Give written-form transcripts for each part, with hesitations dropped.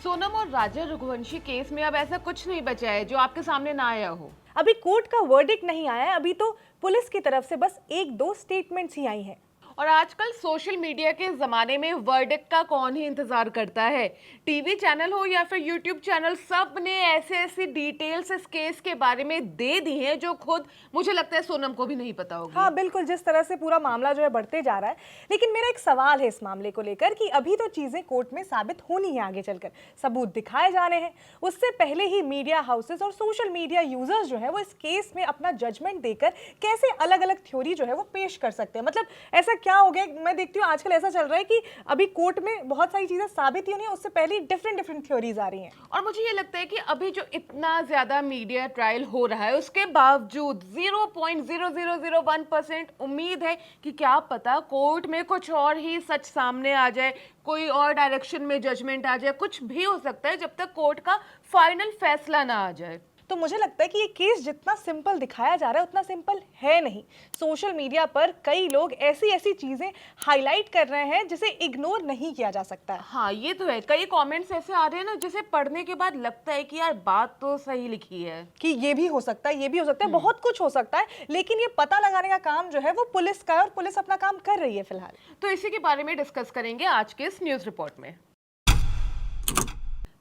सोनम और राजा रघुवंशी केस में अब ऐसा कुछ नहीं बचा है जो आपके सामने ना आया हो। अभी कोर्ट का वर्डिक्ट नहीं आया है। अभी तो पुलिस की तरफ से बस एक दो स्टेटमेंट्स ही आई हैं। और आजकल सोशल मीडिया के जमाने में वर्डिक्ट का कौन ही इंतजार करता है। टीवी चैनल हो या फिर यूट्यूब चैनल, सब ने ऐसे ऐसी डिटेल्स इस केस के बारे में दे दी हैं जो खुद मुझे लगता है सोनम को भी नहीं पता होगी। हाँ बिल्कुल, जिस तरह से पूरा मामला जो है बढ़ते जा रहा है। लेकिन मेरा एक सवाल है इस मामले को लेकर कि अभी तो चीजें कोर्ट में साबित होनी है, आगे चलकर सबूत दिखाए जाने हैं। उससे पहले ही मीडिया हाउसेस और सोशल मीडिया यूजर्स जो है वो इस केस में अपना जजमेंट देकर कैसे अलग अलग थ्योरी जो है वो पेश कर सकते हैं। मतलब ऐसा क्या हो गया, मैं देखती हूँ आजकल ऐसा चल रहा है कि अभी कोर्ट में बहुत सारी चीजें साबित ही होनी है, उससे पहले डिफरेंट डिफरेंट थ्योरीज आ रही हैं। और मुझे ये लगता है कि अभी जो इतना ज्यादा मीडिया ट्रायल हो रहा है उसके बावजूद 0.0001% उम्मीद है कि क्या पता कोर्ट में कुछ और ही सच सामने आ जाए, कोई और डायरेक्शन में जजमेंट आ जाए। कुछ भी हो सकता है जब तक कोर्ट का फाइनल फैसला ना आ जाए। तो मुझे लगता है कि ये केस जितना सिंपल दिखाया जा रहा है उतना सिंपल है नहीं। सोशल मीडिया पर कई लोग ऐसी ऐसी चीजें हाईलाइट कर रहे हैं जिसे इग्नोर नहीं किया जा सकता है। हाँ ये तो है, कई कमेंट्स ऐसे आ रहे हैं ना जिसे पढ़ने के बाद लगता है कि यार बात तो सही लिखी है, कि ये भी हो सकता है, ये भी हो सकता है, बहुत कुछ हो सकता है। लेकिन ये पता लगाने का काम जो है वो पुलिस का है और पुलिस अपना काम कर रही है फिलहाल। तो इसी के बारे में डिस्कस करेंगे आज के इस न्यूज रिपोर्ट में।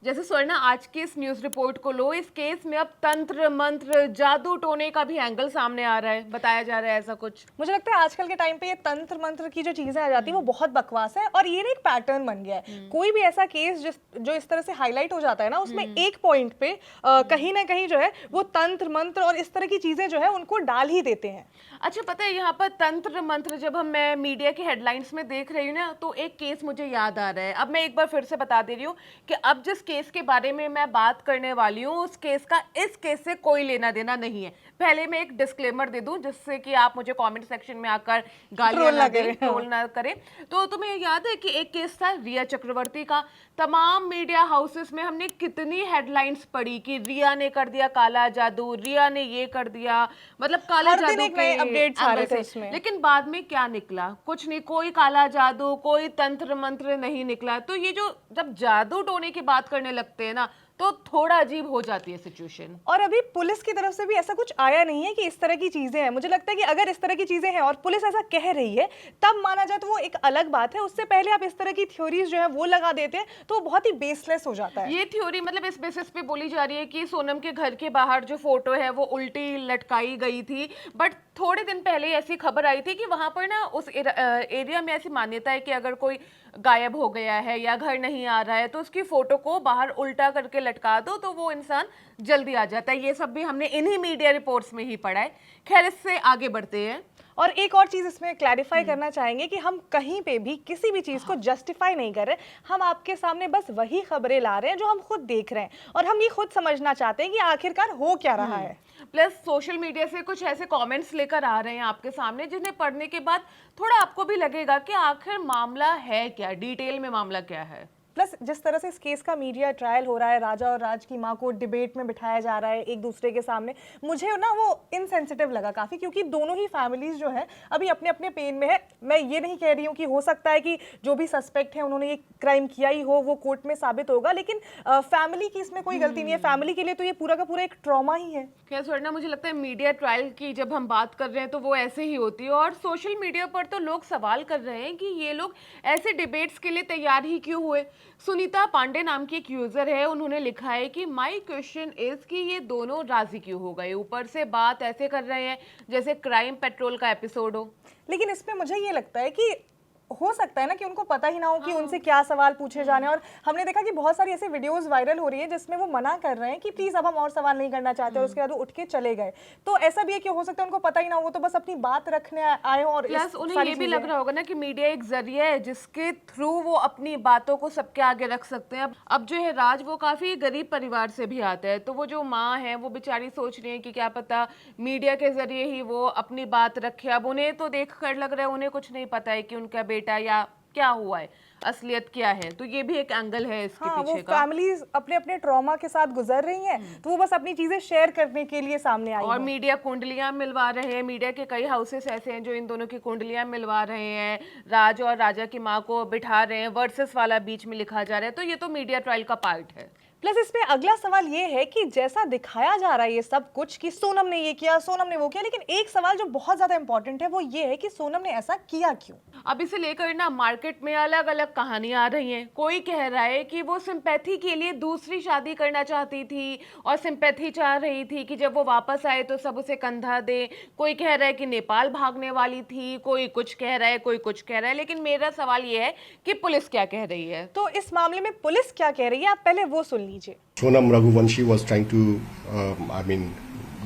जैसे स्वर्णा, आज की इस न्यूज रिपोर्ट को लो, इस केस में अब तंत्र मंत्र जादू टोने का भी एंगल सामने आ रहा है, बताया जा रहा है ऐसा कुछ। मुझे लगता है आजकल के टाइम पे ये तंत्र मंत्र की जो चीजें आ जाती है वो बहुत बकवास है और ये ना एक पैटर्न बन गया है। कोई भी ऐसा केस जो इस तरह से हाईलाइट हो जाता है ना, उसमें एक पॉइंट पे कहीं ना कहीं जो है वो तंत्र मंत्र और इस तरह की चीजें जो है उनको डाल ही देते हैं। अच्छा, पता है यहाँ पर तंत्र मंत्र जब मैं मीडिया की हेडलाइंस में देख रही हूँ ना, तो एक केस मुझे याद आ रहा है। अब मैं एक बार फिर से बता दे रही हूँ कि अब जिस केस के बारे में मैं बात करने वाली हूँ उस केस का इस केस से कोई लेना देना नहीं है। पहले मैं एक डिस्क्लेमर दे दूं जिससे कि आप मुझे कमेंट सेक्शन में आकर गालियां ना दें, ट्रोल ना करें। तो तुम्हें याद है कि एक केस था रिया चक्रवर्ती का। तमाम मीडिया हाउसेस में हमने कितनी हेडलाइंस पढ़ी कि रिया ने कर दिया काला जादू, रिया ने ये कर दिया, मतलब काला जादू के अपडेट्स आ रहे थे उसमें। लेकिन बाद में क्या निकला? कुछ नहीं, कोई काला जादू, कोई तंत्र मंत्र नहीं निकला। तो ये जो जब जादू टोने की बात करने लगते हैं ना, तो थोड़ा अजीब हो जाती है सिचुएशन। और अभी पुलिस की तरफ से भी ऐसा कुछ आया नहीं है कि इस तरह की चीजें हैं। मुझे लगता है कि अगर इस तरह की चीजें हैं और पुलिस ऐसा कह रही है तब माना जाए तो वो एक अलग बात है। उससे पहले आप इस तरह की थ्योरीज जो है वो लगा देते हैं तो वो बहुत ही बेसलेस हो जाता है। ये थ्योरी मतलब इस बेसिस पे बोली जा रही है कि सोनम के घर के बाहर जो फोटो है वो उल्टी लटकाई गई थी। बट थोड़े दिन पहले ऐसी खबर आई थी कि वहां पर ना उस एरिया में ऐसी मान्यता है कि अगर कोई गायब हो गया है या घर नहीं आ रहा है तो उसकी फोटो को बाहर उल्टा करके लटका दो तो वो इंसान जल्दी आ जाता है। ये सब भी हमने इन्हीं मीडिया रिपोर्ट्स में ही पढ़ा है। खैर, इससे आगे बढ़ते हैं। और एक और चीज इसमें क्लैरिफाई करना चाहेंगे कि हम कहीं पे भी किसी भी चीज को जस्टिफाई नहीं कर रहे। हम आपके सामने बस वही खबरें ला रहे हैं जो हम खुद देख रहे हैं और हम ये खुद समझना चाहते हैं कि आखिरकार हो क्या रहा है। प्लस सोशल मीडिया से कुछ ऐसे कमेंट्स लेकर आ रहे हैं आपके सामने जिन्हें पढ़ने के बाद थोड़ा आपको भी लगेगा कि आखिर मामला है क्या, डिटेल में मामला क्या है। प्लस जिस तरह से इस केस का मीडिया ट्रायल हो रहा है, राजा और राज की मां को डिबेट में बिठाया जा रहा है एक दूसरे के सामने, मुझे ना वो इनसेंसिटिव लगा काफ़ी, क्योंकि दोनों ही फैमिलीज जो है अभी अपने अपने पेन में है। मैं ये नहीं कह रही हूँ कि हो सकता है कि जो भी सस्पेक्ट है उन्होंने ये क्राइम किया ही हो, वो कोर्ट में साबित होगा, लेकिन फैमिली की इसमें कोई गलती नहीं है। फैमिली के लिए तो ये पूरा का पूरा एक ट्रॉमा ही है। क्या स्वर्णा, मुझे लगता है मीडिया ट्रायल की जब हम बात कर रहे हैं तो वो ऐसे ही होती है। और सोशल मीडिया पर तो लोग सवाल कर रहे हैं कि ये लोग ऐसे डिबेट्स के लिए तैयार ही क्यों हुए। सुनीता पांडे नाम की एक यूजर है, उन्होंने लिखा है कि माय क्वेश्चन इज कि ये दोनों राजी क्यों हो गए। ऊपर से बात ऐसे कर रहे हैं जैसे क्राइम पेट्रोल का एपिसोड हो। लेकिन इसमें मुझे ये लगता है कि हो सकता है ना कि उनको पता ही ना हो कि उनसे क्या सवाल पूछे जाने। और हमने देखा कि बहुत सारी ऐसे वीडियोस वायरल हो रही है जिसमें वो मना कर रहे हैं कि प्लीज अब हम और सवाल नहीं करना चाहते और उसके बाद वो उठ के चले गए। तो ऐसा भी है कि हो सकता है उनको पता ही ना हो, वो तो बस अपनी बात रखने आए हो। और प्लस उन्हें ये भी लग रहा होगा ना कि मीडिया एक जरिया है जिसके थ्रू वो अपनी बातों को सबके आगे रख सकते हैं। अब जो है राज, वो काफी गरीब परिवार से भी आता है, तो वो जो माँ है वो बेचारी सोच रही है कि क्या पता मीडिया के जरिए ही वो अपनी बात रखे। अब उन्हें तो देख कर लग रहा है उन्हें कुछ नहीं पता है कि उनका बेटा या क्या हुआ है, असलियत क्या है। तो ये भी एक एंगल है इसके हाँ, वो पीछे का। फैमिलीज अपने अपने ट्रॉमा के साथ गुजर रही हैं, तो वो बस अपनी चीजें शेयर करने के लिए सामने आई और हैं। मीडिया कुंडलियां मिलवा रहे हैं, मीडिया के कई हाउसेस ऐसे हैं जो इन दोनों की कुंडलियां मिलवा रहे हैं, राज और राजा की माँ को बिठा रहे हैं, वर्सेस वाला बीच में लिखा जा रहा है। तो ये तो मीडिया ट्रायल का पार्ट है। प्लस इसमें अगला सवाल ये है कि जैसा दिखाया जा रहा है ये सब कुछ कि सोनम ने ये किया, सोनम ने वो किया, लेकिन एक सवाल जो बहुत ज्यादा इंपॉर्टेंट है वो ये है कि सोनम ने ऐसा किया क्यों। अब इसे लेकर ना मार्केट में अलग अलग कहानियां आ रही हैं। कोई कह रहा है कि वो सिंपैथी के लिए दूसरी शादी करना चाहती थी और सिंपैथी चाह रही थी कि जब वो वापस आए तो सब उसे कंधा दे। कोई कह रहा है कि नेपाल भागने वाली थी, कोई कुछ कह रहा है, कोई कुछ कह रहा है। लेकिन मेरा सवाल ये है कि पुलिस क्या कह रही है। तो इस मामले में पुलिस क्या कह रही है, आप पहले वो सुन लीजिए। Sonam Raghuvanshi was trying to,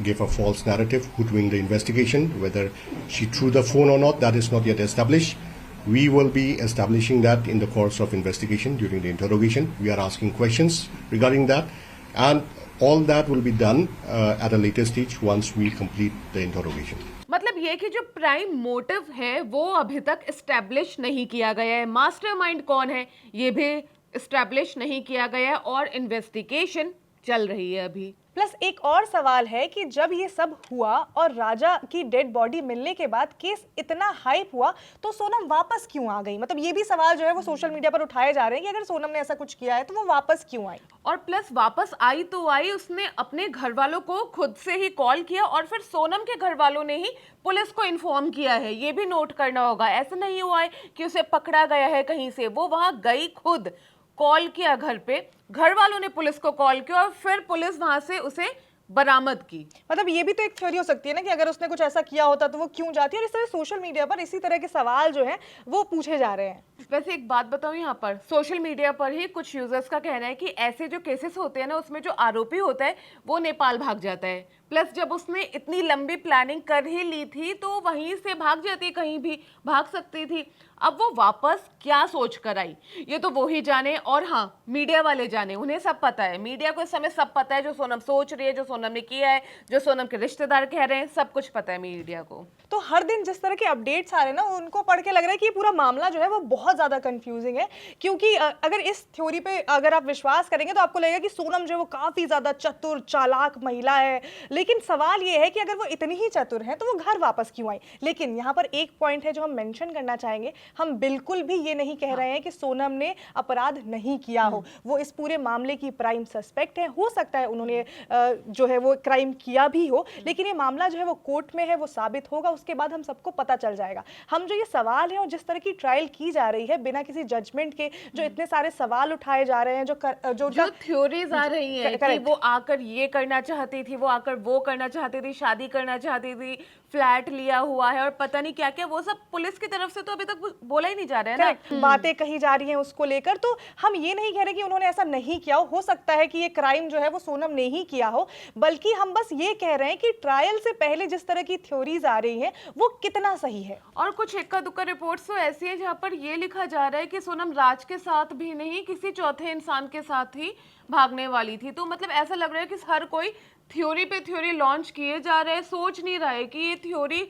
give a false narrative doing the investigation. Whether she threw the phone or not, that is not yet established. We will be establishing that in the course of investigation during the interrogation. We are asking questions regarding that, and all that will be done at a later stage once we complete the interrogation. मतलब ये कि जो prime motive है वो अभी तक establish नहीं किया गया है, मास्टरमाइंड कौन है ये भी एस्टेब्लिश नहीं किया गया है और इन्वेस्टिगेशन चल रही है अभी। प्लस एक और सवाल है कि जब ये सब हुआ और राजा की डेड बॉडी मिलने के बाद केस इतना हाइप हुआ तो सोनम वापस क्यों आ गई। मतलब ये भी सवाल जो है वो सोशल मीडिया पर उठाए जा रहे हैं कि अगर सोनम ने ऐसा कुछ किया है तो वो वापस क्यों आई। और प्लस वापस आई तो आई, उसने अपने घर वालों को खुद से ही कॉल किया और फिर सोनम के घर वालों ने ही पुलिस को इन्फॉर्म किया है। ये भी नोट करना होगा, ऐसा नहीं हुआ है कि उसे पकड़ा गया है कहीं से, वो वहां गई, खुद कॉल किया घर पे, घर वालों ने पुलिस को कॉल किया और फिर पुलिस वहां से उसे बरामद की। मतलब ये भी तो एक थ्योरी हो सकती है ना कि अगर उसने कुछ ऐसा किया होता तो वो क्यों जाती है। और इस तरह सोशल मीडिया पर इसी तरह के सवाल जो हैं वो पूछे जा रहे हैं। वैसे एक बात बताऊं, यहाँ पर सोशल मीडिया पर ही कुछ यूजर्स का कहना है कि ऐसे जो केसेस होते हैं ना उसमें जो आरोपी होता है वो नेपाल भाग जाता है। प्लस जब उसने इतनी लंबी प्लानिंग कर ही ली थी तो वहीं से भाग जाती, कहीं भी भाग सकती थी। अब वो वापस क्या सोच कर आई ये तो वो ही जाने। और हाँ, मीडिया वाले जाने, उन्हें सब पता है, मीडिया को इस समय सब पता है, जो सोनम सोच रही है, जो सोनम ने किया है, जो सोनम के रिश्तेदार कह रहे हैं, सब कुछ पता है मीडिया को। तो हर दिन जिस तरह के अपडेट्स आ रहे हैं ना उनको पढ़ के लग रहा है कि ये पूरा मामला जो है वो बहुत ज़्यादा कंफ्यूजिंग है। क्योंकि अगर इस थ्योरी पे अगर आप विश्वास करेंगे तो आपको लगेगा कि सोनम जो है वो काफ़ी ज़्यादा चतुर चालाक महिला है। लेकिन सवाल ये है कि अगर वो इतनी ही चतुर है तो वो घर वापस क्यों आई। लेकिन यहाँ पर एक पॉइंट है जो हम मेंशन करना चाहेंगे, हम बिल्कुल भी ये नहीं कह रहे हैं कि सोनम ने अपराध नहीं किया हो। वो इस पूरे मामले की प्राइम सस्पेक्ट है। हो सकता है उन्होंने जो है वो क्राइम किया भी हो, लेकिन ये मामला जो है वो कोर्ट में है, वो साबित होगा, उसके बाद हम सबको पता चल जाएगा। हम जो ये सवाल है और जिस तरह की ट्रायल की जा रही है बिना किसी जजमेंट के, जो इतने सारे सवाल उठाए जा रहे हैं, जो थ्योरीज आ रही हैं कि वो आकर ये करना चाहती थी, वो आकर वो करना चाहती थी, शादी करना चाहती थी, फ्लैट लिया हुआ है और पता नहीं क्या क्या, वो सब पुलिस की तरफ से तो अभी तक बोला ही नहीं जा रहा है ना। बातें कही जा रही हैं उसको लेकर। तो हम ये नहीं कह रहे कि उन्होंने ऐसा नहीं किया हो सकता है कि ये क्राइम जो है वो सोनम ने ही किया हो, बल्कि हम बस ये कह रहे हैं कि ट्रायल से पहले जिस तरह की थ्योरीज आ रही हैं वो कितना सही है। और कुछ इक्का दुक्का रिपोर्ट्स तो ऐसी है जहां पर ये लिखा जा रहा है कि सोनम राज के साथ भी नहीं, किसी चौथे इंसान के साथ ही भागने वाली थी। तो मतलब ऐसा लग रहा है कि हर कोई थ्योरी पे थ्योरी लॉन्च किए जा रहे हैं, सोच नहीं रहा है कि ये थ्योरी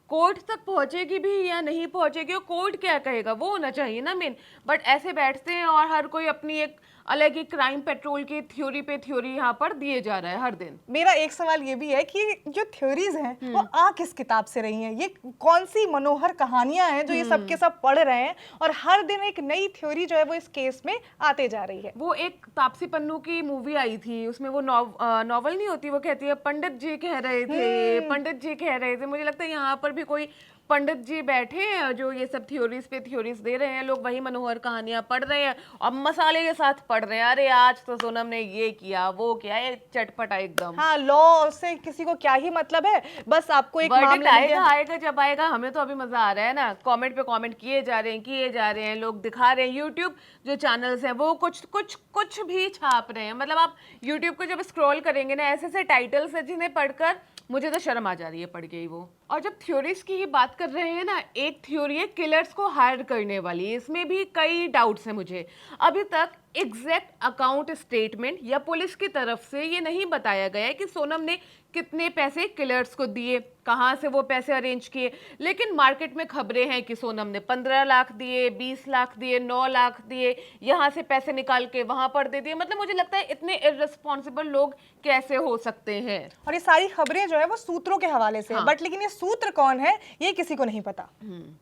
कोर्ट तक पहुंचेगी भी या नहीं पहुंचेगी और कोर्ट क्या कहेगा, वो होना चाहिए ना मेन। बट ऐसे बैठते हैं और हर कोई अपनी एक अलग ही क्राइम पेट्रोल की थ्योरी पे थ्योरी यहाँ पर दिए जा रहा है हर दिन। मेरा एक सवाल ये भी है कि जो थ्योरीज हैं वो आ किस किताब से रही हैं, ये कौन सी मनोहर कहानियां हैं जो ये सब के सब पढ़ रहे हैं और हर दिन एक नई थ्योरी जो है वो इस केस में आते जा रही है। वो एक तापसी पन्नू की मूवी आई थी, उसमें वो नॉवल नहीं होती, वो कहती है पंडित जी कह रहे थे, पंडित जी कह रहे थे। मुझे लगता है यहाँ पर भी कोई पंडित जी बैठे हैं जो ये सब थ्योरीज पे थ्योरीज दे रहे हैं, लोग वही मनोहर कहानियां पढ़ रहे हैं और मसाले के साथ पढ़ रहे हैं। अरे आज तो सोनम ने ये किया वो किया, ये चटपटा एकदम। हाँ, लॉ से किसी को क्या ही मतलब है, बस आपको एक मामला आएगा जब आएगा। हमें तो अभी मजा आ रहा है ना, कमेंट पे कमेंट किए जा रहे हैं, लोग दिखा रहे हैं। यूट्यूब जो चैनल्स हैं वो कुछ भी छाप रहे हैं। मतलब आप यूट्यूब को जब स्क्रॉल करेंगे ना, ऐसे ऐसे टाइटल्स है जिन्हें पढ़कर मुझे तो शर्म आ जा रही है पढ़ के ही वो। और जब थ्योरीज की ही बात कर रहे हैं ना, एक थ्योरी है किलर्स को हायर करने वाली, इसमें भी कई डाउट्स हैं मुझे। अभी तक एग्जैक्ट अकाउंट स्टेटमेंट या पुलिस की तरफ से ये नहीं बताया गया है कि सोनम ने कितने पैसे किलर्स को दिए, कहाँ से वो पैसे अरेंज किए, लेकिन मार्केट में खबरें हैं कि सोनम ने 15 लाख दिए, 20 लाख दिए, 9 लाख दिए, यहाँ से पैसे निकाल के वहां पर दे दिए। मतलब मुझे लगता है इतने इररिस्पॉन्सिबल लोग कैसे हो सकते हैं। और ये सारी खबरें जो है वो सूत्रों के हवाले से है, बट लेकिन ये सूत्र कौन है ये किसी को नहीं पता।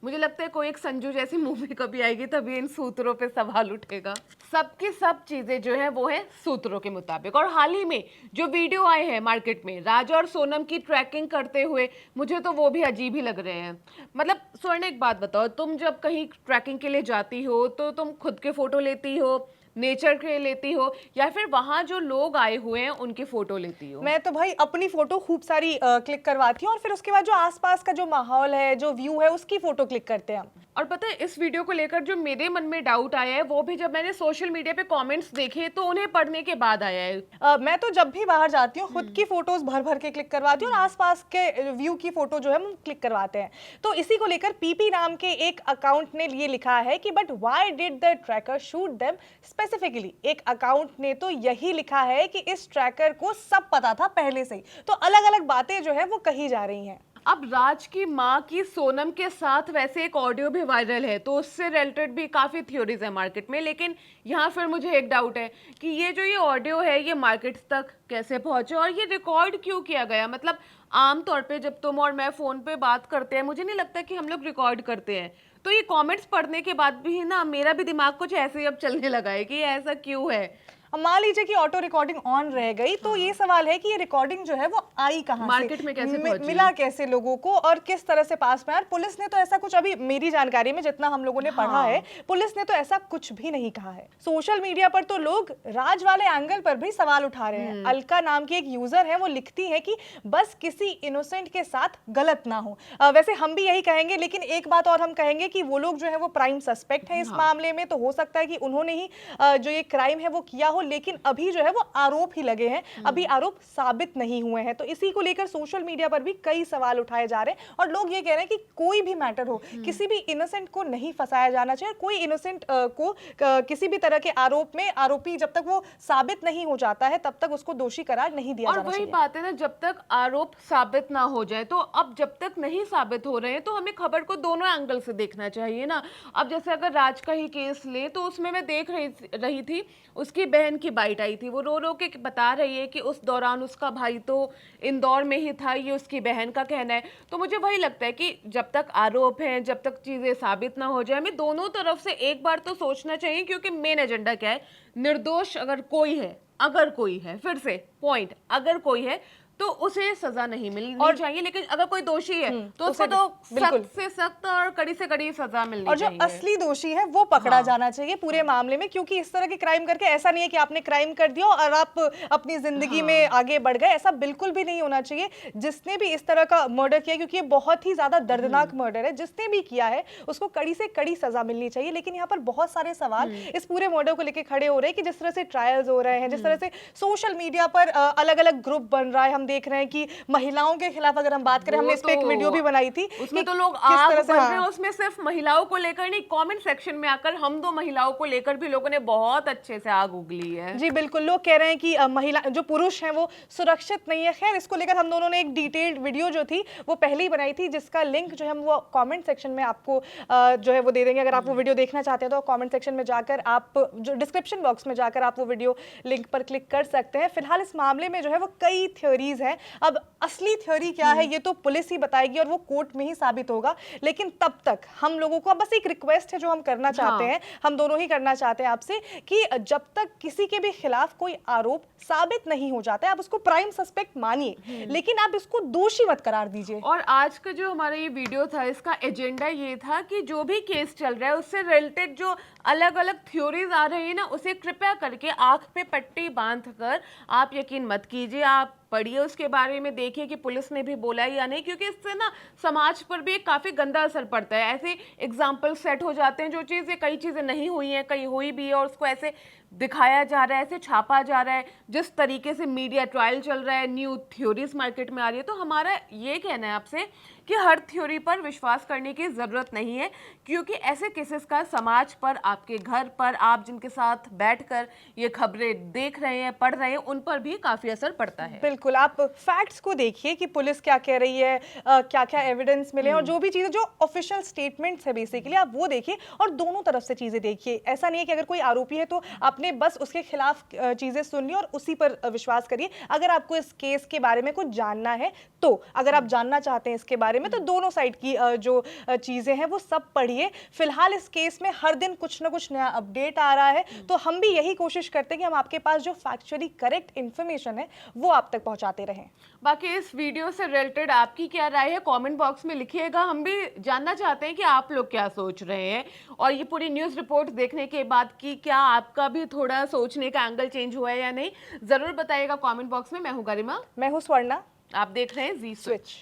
मुझे लगता है कोई एक संजू जैसी मूवी कभी आएगी तभी इन सूत्रों पे सवाल उठेगा। सबकी सब चीजें जो है वो है सूत्रों के मुताबिक। और हाल ही में जो वीडियो आए हैं मार्केट में राज और सोनम की ट्रैकिंग करते हुए, मुझे तो वो भी अजीब ही लग रहे हैं। मतलब स्वर्ण एक बात बताओ, तुम जब कहीं ट्रैकिंग के लिए जाती हो तो तुम खुद के फोटो लेती हो, नेचर के लेती हो, या फिर वहां जो लोग आए हुए हैं उनकी फोटो लेती हो? मैं तो भाई अपनी फोटो खूब सारी क्लिक करवाती हूँ और फिर उसके बाद जो आसपास का जो माहौल है, जो व्यू है, उसकी फोटो क्लिक करते हैं हम। और पता है इस वीडियो को लेकर जो मेरे मन में डाउट आया है वो भी जब मैंने सोशल मीडिया पे कमेंट्स देखे तो उन्हें पढ़ने के बाद आया है। मैं तो जब भी बाहर जाती हूँ खुद की फोटोज भर भर के क्लिक करवाती हूँ और आसपास के व्यू की फोटो जो है हम क्लिक करवाते हैं। तो इसी को लेकर पीपी नाम के एक अकाउंट ने ये लिखा है कि but why did the tracker shoot them specifically. एक अकाउंट ने तो यही लिखा है कि इस ट्रैकर को सब पता था पहले से ही। तो अलग अलग बातें जो है वो कही जा रही हैं। अब राज की माँ की सोनम के साथ वैसे एक ऑडियो भी वायरल है, तो उससे रिलेटेड भी काफ़ी थ्योरीज है मार्केट में। लेकिन यहाँ फिर मुझे एक डाउट है कि ये ऑडियो है ये मार्केट तक कैसे पहुंचे और ये रिकॉर्ड क्यों किया गया। मतलब आमतौर पे जब तुम और मैं फ़ोन पे बात करते हैं मुझे नहीं लगता कि हम लोग रिकॉर्ड करते हैं। तो ये कमेंट्स पढ़ने के बाद भी ना मेरा भी दिमाग कुछ ऐसे ही अब चलने लगा है कि ऐसा क्यों है। अब मान लीजिए कि ऑटो रिकॉर्डिंग ऑन रह गई तो ये सवाल है कि ये रिकॉर्डिंग जो है वो आई कहाँ से, मार्केट में कैसे पहुंची, मिला कैसे लोगों को और किस तरह से पास में। और पुलिस ने तो ऐसा कुछ, अभी मेरी जानकारी में जितना हम लोगों ने पढ़ा है, पुलिस ने तो ऐसा कुछ भी नहीं कहा है। सोशल मीडिया पर तो लोग राज वाले एंगल पर भी सवाल उठा रहे हैं। अलका नाम की एक यूजर है, वो लिखती है कि बस किसी इनोसेंट के साथ गलत ना हो। वैसे हम भी यही कहेंगे, लेकिन एक बात और हम कहेंगे कि वो लोग जो है वो प्राइम सस्पेक्ट है इस मामले में। तो हो सकता है कि उन्होंने ही जो ये क्राइम है वो किया हो, लेकिन अभी जो है वो आरोप ही लगे हैं, अभी आरोप साबित नहीं हुए हैं। तो इसी को लेकर सोशल मीडिया पर भी कई सवाल उठाए जा रहे हैं और लोग ये कह रहे हैं कि कोई भी मैटर हो, किसी भी इनोसेंट को नहीं फंसाया जाना चाहिए। कोई इनोसेंट को किसी भी तरह के आरोप में, आरोपी जब तक वो साबित नहीं हो जाता है तब तक उसको दोषी करार नहीं दिया जाना चाहिए। और वही बात है ना, जब तक आरोप साबित ना हो जाए, तो अब जब तक नहीं साबित हो रहे हैं तो हमें खबर को दोनों एंगल से देखना चाहिए ना। अब जैसे अगर राज का ही केस ले तो उसमें मैं देख रही थी उसकी बहन की बाइट आई थी, वो रो रो के बता रही है कि उस दौरान उसका भाई तो इंदौर में ही था, ये उसकी बहन का कहना है। तो मुझे वही लगता है कि जब तक आरोप हैं, जब तक चीजें साबित ना हो जाए, हमें दोनों तरफ से एक बार तो सोचना चाहिए। क्योंकि मेन एजेंडा क्या है, निर्दोष अगर कोई है, फिर से पॉइंट, अगर कोई है तो उसे सजा नहीं मिलनी चाहिए, लेकिन अगर कोई दोषी है तो उसको तो सख्त से सख्त और कड़ी से कड़ी सजा मिलनी चाहिए। और जो असली दोषी है वो पकड़ा जाना चाहिए पूरे मामले में। क्योंकि इस तरह के क्राइम करके ऐसा नहीं है कि आपने क्राइम कर दिया और आप अपनी जिंदगी में आगे बढ़ गए, ऐसा बिल्कुल भी नहीं होना चाहिए। जिसने भी इस तरह का मर्डर किया, क्योंकि ये बहुत ही ज्यादा दर्दनाक मर्डर है, जिसने भी किया है उसको कड़ी से कड़ी सजा मिलनी चाहिए। लेकिन यहाँ पर बहुत सारे सवाल इस पूरे मर्डर को लेकर खड़े हो रहे हैं कि जिस तरह से ट्रायल्स हो रहे हैं, जिस तरह से सोशल मीडिया पर अलग अलग ग्रुप बन रहा है, हम देख रहे हैं कि महिलाओं के खिलाफ अगर हम बात करें, हमने इस पे एक वीडियो भी बनाई थी, उसमें तो लोग आग बन रहे हैं। उसमें सिर्फ महिलाओं को लेकर नहीं, कमेंट सेक्शन में आकर हम दो महिलाओं को लेकर भी लोगों ने बहुत अच्छे से आग उगली है। जी बिल्कुल, लोग कह रहे हैं कि महिला जो पुरुष हैं वो सुरक्षित नहीं है। खैर, इसको लेकर हम दोनों ने एक डिटेल्ड वीडियो जो थी वो पहले ही बनाई थी, जिसका लिंक जो है हम वो कमेंट सेक्शन में आपको जो है वो दे देंगे। अगर आप वो वीडियो देखना चाहते हैं तो कमेंट सेक्शन में जाकर, आप जो डिस्क्रिप्शन बॉक्स में जाकर आप वो वीडियो लिंक पर क्लिक कर सकते हैं। फिलहाल इस मामले में जो है वो कई थ्योरीज हैं। अब असली थ्योरी क्या है ये तो पुलिस ही बताएगी और वो कोर्ट में ही साबित होगा। लेकिन तब तक हम लोगों को बस एक रिक्वेस्ट है जो हम करना चाहते हैं, हम दोनों ही करना चाहते हैं आपसे, कि जब तक किसी के भी खिलाफ कोई आरोप साबित नहीं हो जाता है, आप उसको प्राइम सस्पेक्ट मानिए, लेकिन आप इसको दोषी मत करार दीजिए। और आज का जो हमारा ये वीडियो था, इसका एजेंडा ये था कि जो भी केस चल रहा है उससे रिलेटेड जो अलग अलग थ्योरीज आ रही है ना, उसे कृपया करके आंख पे पट्टी बांधकर आप यकीन मत कीजिए, आप पढ़िए उसके बारे में, देखिए कि पुलिस ने भी बोला या नहीं। क्योंकि इससे ना समाज पर भी एक काफ़ी गंदा असर पड़ता है। ऐसे एग्जाम्पल सेट हो जाते हैं, जो चीज़ें, कई चीज़ें नहीं हुई हैं, कहीं हुई भी है और उसको ऐसे दिखाया जा रहा है, ऐसे छापा जा रहा है। जिस तरीके से मीडिया ट्रायल चल रहा है, न्यू थ्योरीज मार्केट में आ रही है। तो हमारा ये कहना है आपसे कि हर थ्योरी पर विश्वास करने की ज़रूरत नहीं है, क्योंकि ऐसे केसेस का समाज पर, आपके घर पर, आप जिनके साथ बैठकर ये खबरें देख रहे हैं, पढ़ रहे हैं, उन पर भी काफ़ी असर पड़ता है। बिल्कुल, आप फैक्ट्स को देखिए कि पुलिस क्या कह रही है, क्या क्या एविडेंस मिले, और जो भी चीज़ें जो ऑफिशियल स्टेटमेंट्स है बेसिकली आप वो देखिए और दोनों तरफ से चीज़ें देखिए। ऐसा नहीं है कि अगर कोई आरोपी है तो आपने बस उसके खिलाफ चीज़ें सुन ली और उसी पर विश्वास करिए। अगर आपको इस केस के बारे में कुछ जानना है, तो अगर आप जानना चाहते हैं इसके बारे में, तो दोनों साइड की जो चीज़ें हैं वो सब पढ़िए। फिलहाल इस केस में हर दिन कुछ ना कुछ नया अपडेट आ रहा है, तो हम भी यही कोशिश करते हैं कि हम आपके पास जो फैक्चुअली करेक्ट इन्फॉर्मेशन है वो आप तक पहुंचाते रहें। बाकी इस वीडियो से रिलेटेड आपकी क्या राय है, कमेंट बॉक्स में लिखिएगा। हम भी जानना चाहते हैं कि आप लोग क्या सोच रहे हैं, और ये पूरी न्यूज़ रिपोर्ट देखने के बाद कि क्या आपका भी थोड़ा सोचने का एंगल चेंज हुआ है या नहीं, ज़रूर बताइएगा कमेंट बॉक्स में। मैं हूँ गरिमा, मैं हूँ स्वर्णा, आप देख रहे हैं जी स्विच।